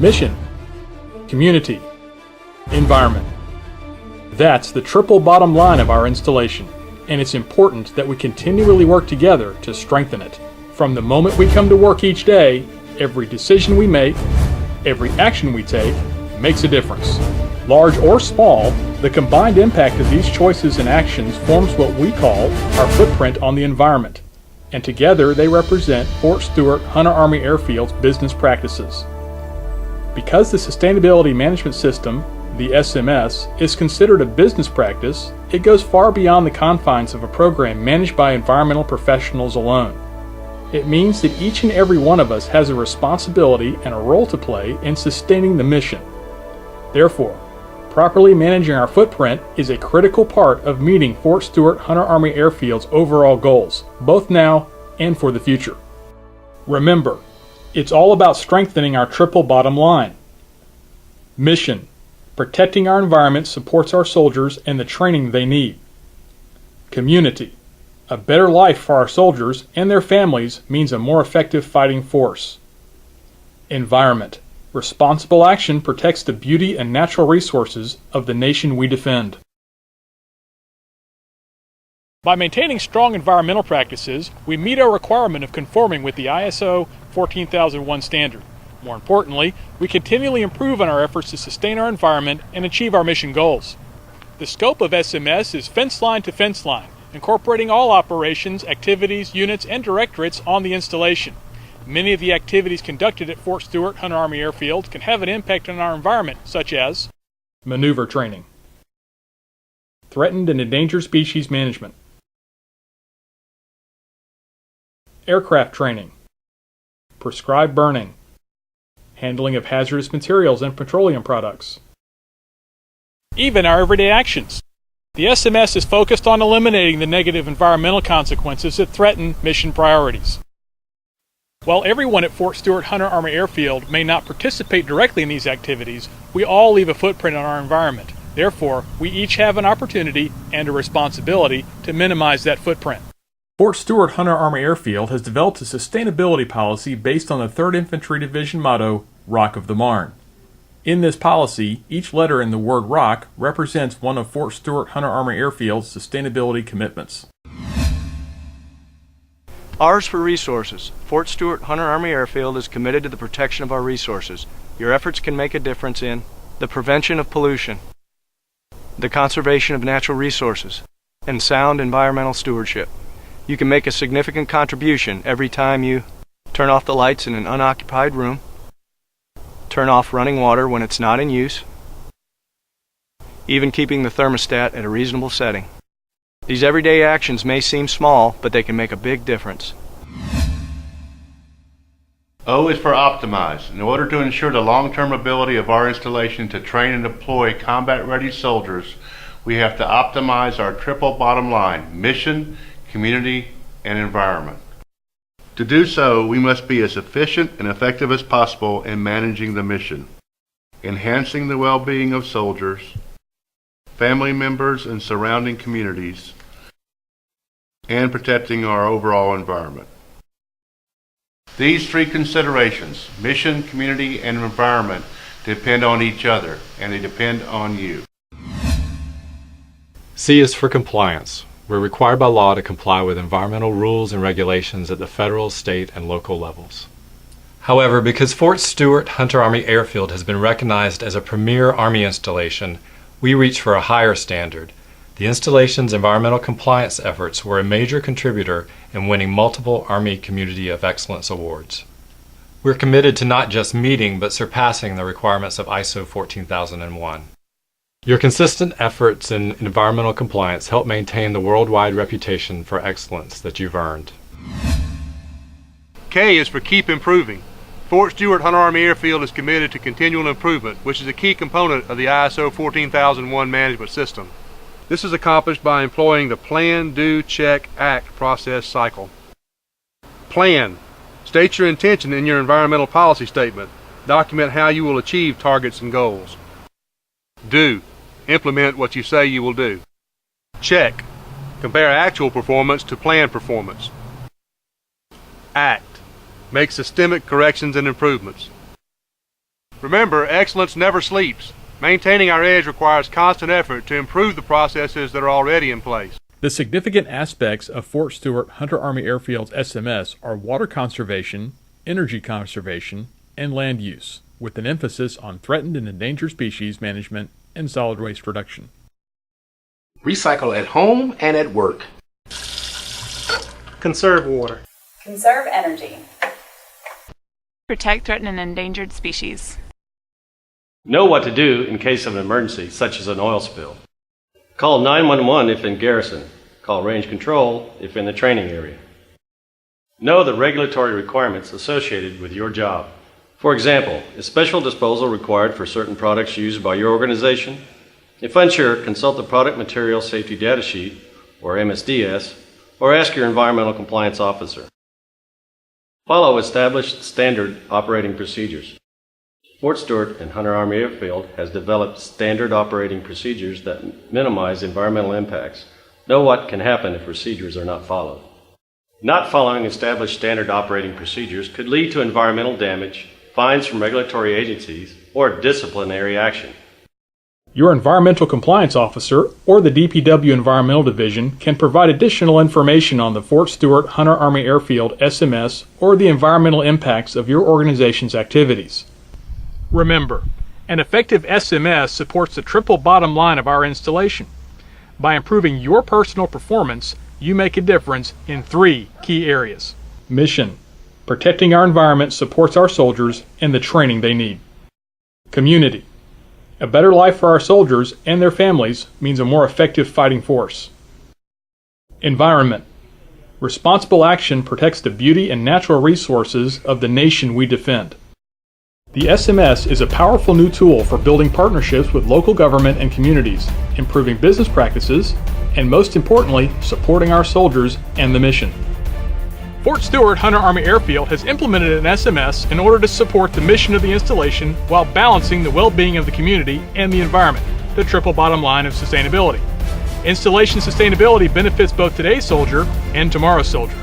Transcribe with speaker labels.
Speaker 1: Mission, community, environment. That's the triple bottom line of our installation, and it's important that we continually work together to strengthen it. From the moment we come to work each day, every decision we make, every action we take, makes a difference. Large or small, the combined impact of these choices and actions forms what we call our footprint on the environment, and together they represent Fort Stewart Hunter Army Airfield's business practices. Because the Sustainability Management System, the SMS, is considered a business practice, it goes far beyond the confines of a program managed by environmental professionals alone. It means that each and every one of us has a responsibility and a role to play in sustaining the mission. Therefore, properly managing our footprint is a critical part of meeting Fort Stewart Hunter Army Airfield's overall goals, both now and for the future. Remember, it's all about strengthening our triple bottom line. Mission: protecting our environment supports our soldiers and the training they need. Community: a better life for our soldiers and their families means a more effective fighting force. Environment: responsible action protects the beauty and natural resources of the nation we defend. By maintaining strong environmental practices, we meet our requirement of conforming with the ISO 14001 standard. More importantly, we continually improve on our efforts to sustain our environment and achieve our mission goals. The scope of SMS is fence line to fence line, incorporating all operations, activities, units, and directorates on the installation. Many of the activities conducted at Fort Stewart Hunter Army Airfield can have an impact on our environment, such as maneuver training, threatened and endangered species management, aircraft training, prescribed burning, handling of hazardous materials and petroleum products, even our everyday actions. The SMS is focused on eliminating the negative environmental consequences that threaten mission priorities. While everyone at Fort Stewart Hunter Army Airfield may not participate directly in these activities, we all leave a footprint on our environment. Therefore, we each have an opportunity and a responsibility to minimize that footprint. Fort Stewart Hunter Army Airfield has developed a sustainability policy based on the 3rd Infantry Division motto, Rock of the Marne. In this policy, each letter in the word rock represents one of Fort Stewart Hunter Army Airfield's sustainability commitments.
Speaker 2: R's for resources. Fort Stewart Hunter Army Airfield is committed to the protection of our resources. Your efforts can make a difference in the prevention of pollution, the conservation of natural resources, and sound environmental stewardship. You can make a significant contribution every time you turn off the lights in an unoccupied room, turn off running water when it's not in use, even keeping the thermostat at a reasonable setting. These everyday actions may seem small, but they can make a big difference.
Speaker 3: O is for optimize. In order to ensure the long-term ability of our installation to train and deploy combat-ready soldiers, we have to optimize our triple bottom line: mission, community, and environment. To do so, we must be as efficient and effective as possible in managing the mission, enhancing the well-being of soldiers, family members, and surrounding communities, and protecting our overall environment. These three considerations, mission, community, and environment, depend on each other, and they depend on you.
Speaker 4: C is for compliance. We're required by law to comply with environmental rules and regulations at the federal, state, and local levels. However, because Fort Stewart Hunter Army Airfield has been recognized as a premier Army installation, we reach for a higher standard. The installation's environmental compliance efforts were a major contributor in winning multiple Army Community of Excellence awards. We're committed to not just meeting but surpassing the requirements of ISO 14001. Your consistent efforts in environmental compliance help maintain the worldwide reputation for excellence that you've earned.
Speaker 5: K is for keep improving. Fort Stewart Hunter Army Airfield is committed to continual improvement, which is a key component of the ISO 14001 management system. This is accomplished by employing the plan, do, check, act process cycle. Plan. State your intention in your environmental policy statement. Document how you will achieve targets and goals. Do. Implement what you say you will do. Check. Compare actual performance to planned performance. Act. Make systemic corrections and improvements. Remember, excellence never sleeps. Maintaining our edge requires constant effort to improve the processes that are already in place.
Speaker 1: The significant aspects of Fort Stewart Hunter Army Airfield's SMS are water conservation, energy conservation, and land use, with an emphasis on threatened and endangered species management and solid waste reduction.
Speaker 6: Recycle at home and at work.
Speaker 7: Conserve water.
Speaker 8: Conserve energy.
Speaker 9: Protect threatened and endangered species.
Speaker 10: Know what to do in case of an emergency, such as an oil spill. Call 911 if in garrison. Call range control if in the training area. Know the regulatory requirements associated with your job. For example, is special disposal required for certain products used by your organization? If unsure, consult the Product Material Safety Data Sheet, or MSDS, or ask your environmental compliance officer. Follow established standard operating procedures. Fort Stewart and Hunter Army Airfield has developed standard operating procedures that minimize environmental impacts. Know what can happen if procedures are not followed. Not following established standard operating procedures could lead to environmental damage, fines from regulatory agencies, or disciplinary action.
Speaker 1: Your Environmental Compliance Officer or the DPW Environmental Division can provide additional information on the Fort Stewart Hunter Army Airfield SMS or the environmental impacts of your organization's activities. Remember, an effective SMS supports the triple bottom line of our installation. By improving your personal performance, you make a difference in 3 key areas. Mission: protecting our environment supports our soldiers and the training they need. Community: a better life for our soldiers and their families means a more effective fighting force. Environment: responsible action protects the beauty and natural resources of the nation we defend. The SMS is a powerful new tool for building partnerships with local government and communities, improving business practices, and most importantly, supporting our soldiers and the mission. Fort Stewart Hunter Army Airfield has implemented an SMS in order to support the mission of the installation while balancing the well-being of the community and the environment, the triple bottom line of sustainability. Installation sustainability benefits both today's soldier and tomorrow's soldier.